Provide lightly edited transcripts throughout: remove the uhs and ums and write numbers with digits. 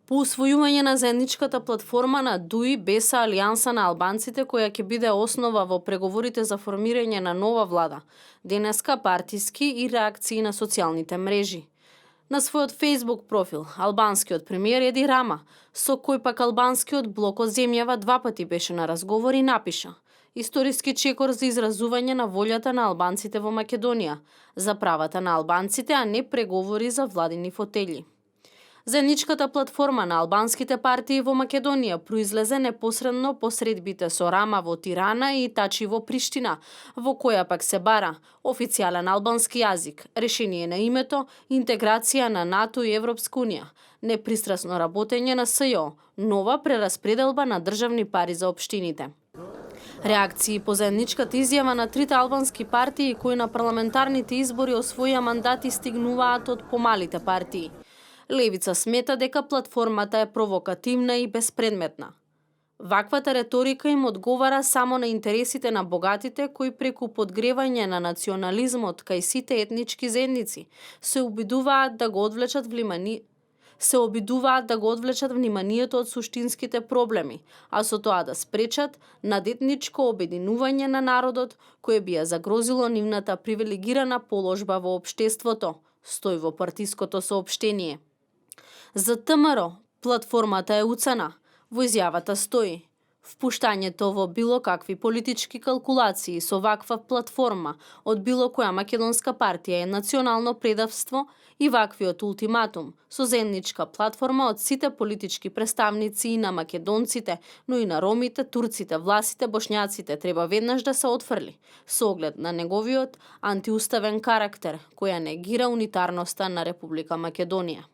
По усвојување на заедничката платформа на ДУИ, БЕСА, Алијанса на албанците, која ќе биде основа во преговорите за формирање на нова влада, денеска партиски и реакции на социјалните мрежи. На својот Facebook профил, албанскиот премиер Еди Рама, со кој пак албанскиот блок од земјава 2 пати беше на разговор и напиша: историски чекор за изразување на волјата на албанците во Македонија, за правата на албанците, а не преговори за владини фотели. Заедничката платформа на албанските партии во Македонија произлезе непосредно по средбите со Рама во Тирана и Тачи во Приштина, во која пак се бара официјален албански јазик, решение на името, интеграција на НАТО и Европска унија, непристрасно работење на СЈО, нова прераспределба на државни пари за општините. Реакции по заедничката изјава на трите албански партии кои на парламентарните избори освоија мандати стигнуваат од помалите партии. Левица смета дека платформата е провокативна и безпредметна. Ваквата реторика им одговара само на интересите на богатите кои преку подгревање на национализмот кај сите етнички заедници се обидуваат да го одвлечат вниманието од суштинските проблеми, а со тоа да спречат надетничко обединување на народот кое би ја загрозило нивната привилегирана положба во општеството, стои во партиското соопштение. За ВМРО, платформата е уцена, во изјавата стои: впуштањето во било какви политички калкулации со ваква платформа од било која македонска партија е национално предавство и ваквиот ултиматум со заедничка платформа од сите политички представници и на македонците, но и на ромите, турците, власите, бошњаците треба веднаш да се отфрли, со оглед на неговиот антиуставен карактер, која негира унитарноста на Република Македонија.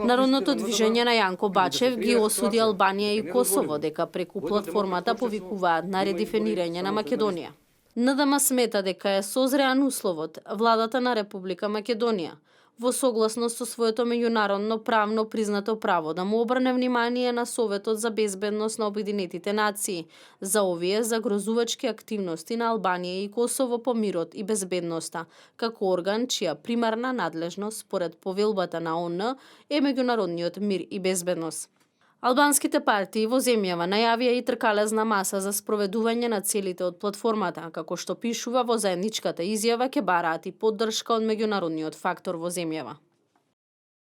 Народното движење на Јанко Бачев ги осуди Албанија и Косово дека преку платформата повикуваат на редефинирање на Македонија. НДМ смета дека е созреан условот владата на Република Македонија во согласност со своето меѓународно правно признато право да му обрне внимание на Советот за безбедност на Обединетите нации за овие загрозувачки активности на Албанија и Косово по мирот и безбедноста, како орган чија примарна надлежност според повелбата на ООН е меѓународниот мир и безбедност. Албанските партии во земјава најавија и тркалезна маса за спроведување на целите од платформата, како што пишува во заедничката изјава, ќе бараат и поддршка од меѓународниот фактор во земјава.